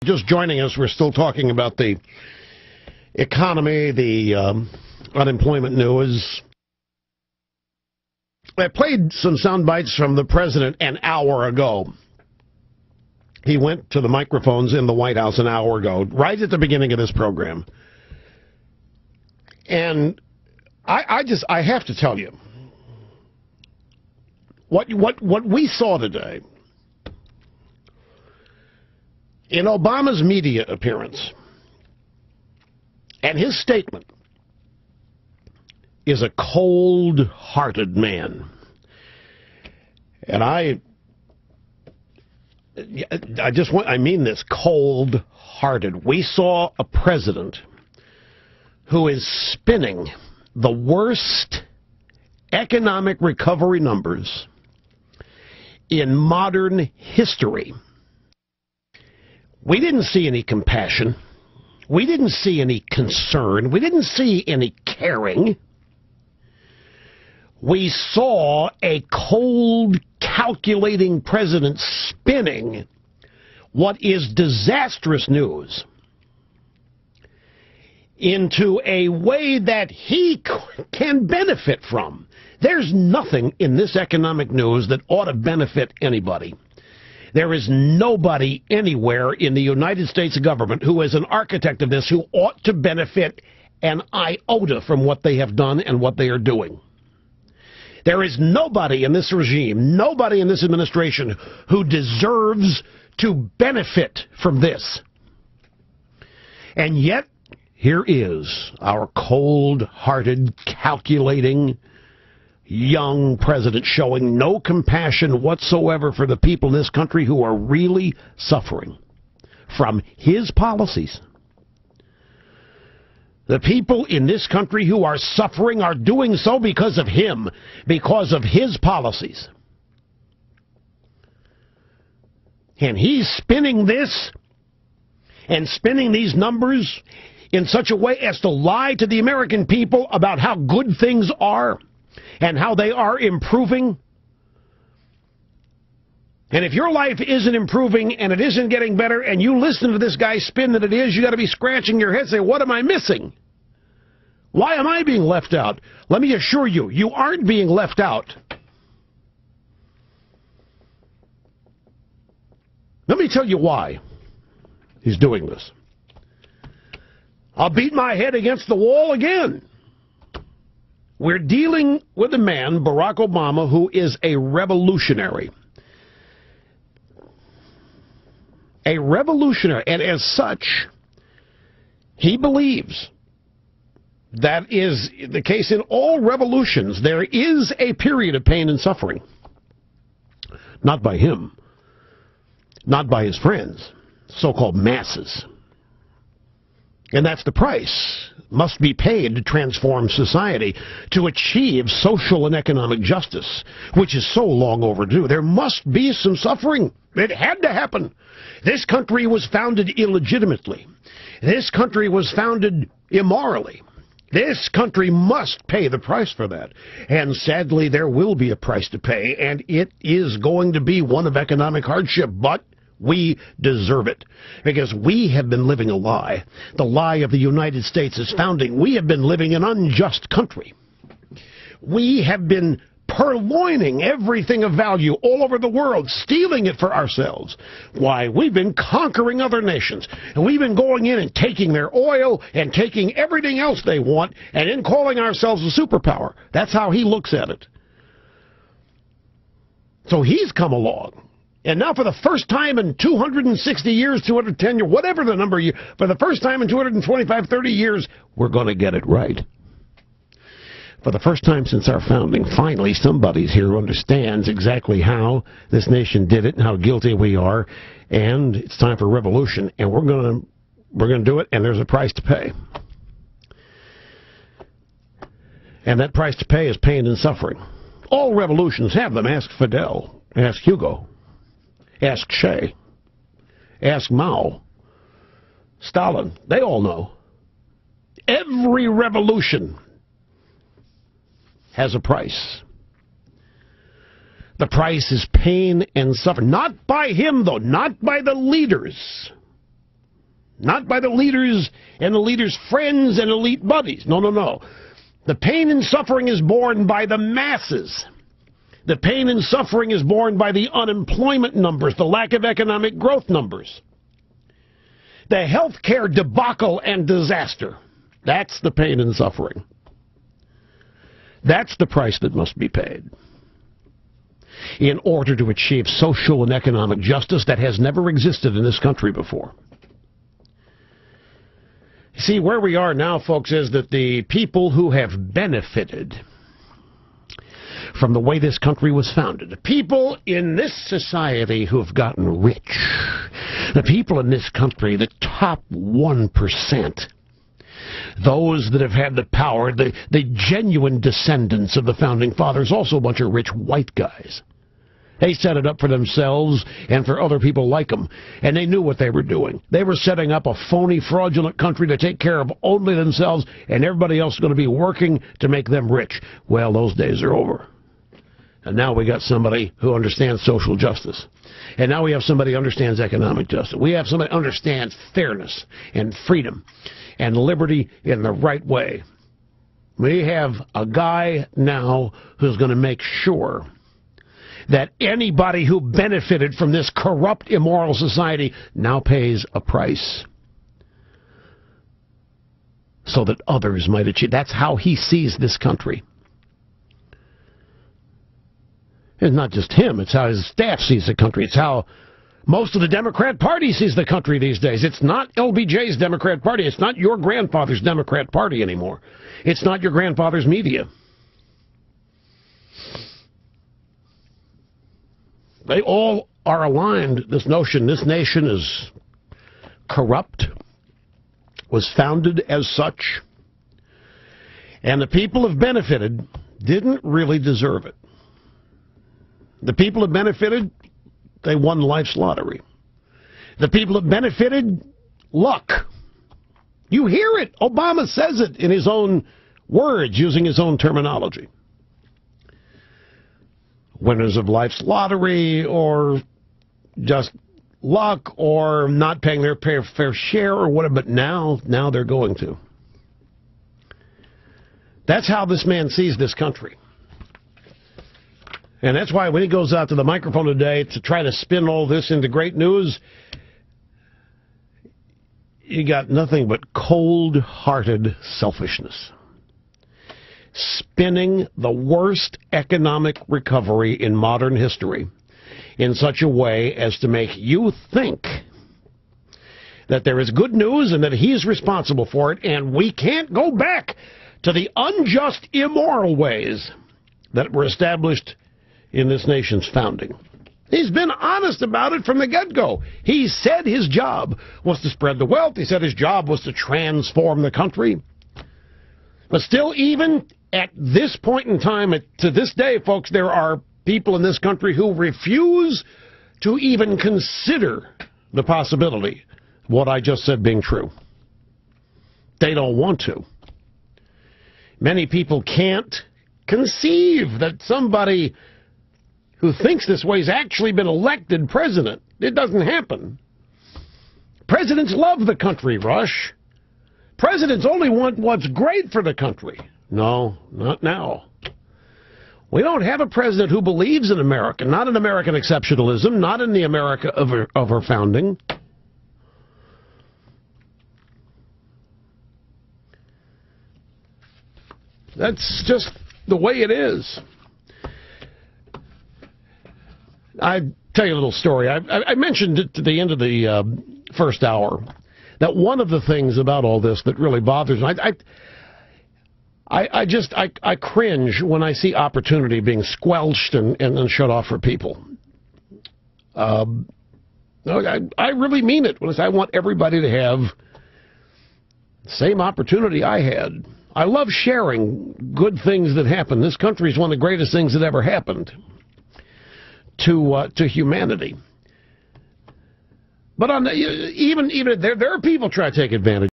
Just joining us, we're still talking about the economy, the unemployment news. I played some sound bites from the president an hour ago. He went to the microphones in the White House an hour ago, right at the beginning of this program. And I have to tell you, what we saw today in Obama's media appearance and his statement is a cold-hearted man. And I mean this, cold-hearted. We saw a president who is spinning the worst economic recovery numbers in modern history. We didn't see any compassion. We didn't see any concern. We didn't see any caring. We saw a cold, calculating president spinning what is disastrous news into a way that he can benefit from. There's nothing in this economic news that ought to benefit anybody. There is nobody anywhere in the United States government who is an architect of this who ought to benefit an iota from what they have done and what they are doing. There is nobody in this regime, nobody in this administration who deserves to benefit from this. And yet, here is our cold-hearted, calculating, young president showing no compassion whatsoever for the people in this country who are really suffering from his policies. The people in this country who are suffering are doing so because of him, because of his policies. And he's spinning this and spinning these numbers in such a way as to lie to the American people about how good things are and how they are improving. And if your life isn't improving and it isn't getting better and you listen to this guy spin that it is, you got to be scratching your head and say, what am I missing? Why am I being left out? Let me assure you, you aren't being left out. Let me tell you why he's doing this. I'll beat my head against the wall again. We're dealing with a man, Barack Obama, who is a revolutionary. A revolutionary. And as such, he believes that is the case in all revolutions. There is a period of pain and suffering. Not by him. Not by his friends. So-called masses. And that's the price must be paid to transform society, to achieve social and economic justice, which is so long overdue. There must be some suffering. It had to happen. This country was founded illegitimately. This country was founded immorally. This country must pay the price for that. And sadly, there will be a price to pay, and it is going to be one of economic hardship, but we deserve it, because we have been living a lie. The lie of the United States' founding. We have been living an unjust country. We have been purloining everything of value all over the world, stealing it for ourselves. Why, we've been conquering other nations, and we've been going in and taking their oil and taking everything else they want, and then calling ourselves a superpower. That's how he looks at it. So he's come along. And now for the first time in 260 years, 210 years, whatever the number, for the first time in 225, 30 years, we're going to get it right. For the first time since our founding, finally somebody's here who understands exactly how this nation did it and how guilty we are, and it's time for revolution, and we're going to do it, and there's a price to pay. And that price to pay is pain and suffering. All revolutions have them. Ask Fidel. Ask Hugo. Ask Che. Ask Mao. Stalin. They all know. Every revolution has a price. The price is pain and suffering. Not by him, though. Not by the leaders. Not by the leaders and the leaders' friends and elite buddies. No, no, no. The pain and suffering is borne by the masses. The pain and suffering is borne by the unemployment numbers, the lack of economic growth numbers, the health care debacle and disaster. That's the pain and suffering. That's the price that must be paid in order to achieve social and economic justice that has never existed in this country before. See, where we are now, folks, is that the people who have benefited from the way this country was founded, the people in this society who have gotten rich, the people in this country, the top 1%, those that have had the power, the genuine descendants of the Founding Fathers, also a bunch of rich white guys. They set it up for themselves and for other people like them, and they knew what they were doing. They were setting up a phony, fraudulent country to take care of only themselves, and everybody else is going to be working to make them rich. Well, those days are over. And now we got somebody who understands social justice. And now we have somebody who understands economic justice. We have somebody who understands fairness and freedom and liberty in the right way. We have a guy now who's going to make sure that anybody who benefited from this corrupt, immoral society now pays a price so that others might achieve. That's how he sees this country. It's not just him. It's how his staff sees the country. It's how most of the Democrat Party sees the country these days. It's not LBJ's Democrat Party. It's not your grandfather's Democrat Party anymore. It's not your grandfather's media. They all are aligned. This notion, this nation is corrupt, was founded as such, and the people have benefited didn't really deserve it. The people have benefited, they won life's lottery. The people have benefited, luck. You hear it. Obama says it in his own words, using his own terminology. Winners of life's lottery, or just luck, or not paying their fair share, or whatever, but now they're going to. That's how this man sees this country. And that's why when he goes out to the microphone today to try to spin all this into great news, you got nothing but cold-hearted selfishness. Spinning the worst economic recovery in modern history in such a way as to make you think that there is good news and that he's responsible for it, and we can't go back to the unjust, immoral ways that were established in this nation's founding. He's been honest about it from the get-go. He said his job was to spread the wealth. He said his job was to transform the country. But still, even at this point in time, to this day, folks, there are people in this country who refuse to even consider the possibility of what I just said being true. They don't want to. Many people can't conceive that somebody who thinks this way has actually been elected president. It doesn't happen. Presidents love the country, Rush. Presidents only want what's great for the country. No, not now. We don't have a president who believes in America, not in American exceptionalism, not in the America of her founding. That's just the way it is. I'll tell you a little story. I mentioned at the end of the first hour that one of the things about all this that really bothers me, I cringe when I see opportunity being squelched and shut off for people. I really mean it when I say I want everybody to have the same opportunity I had. I love sharing good things that happen. This country is one of the greatest things that ever happened to humanity. But even there are people try to take advantage.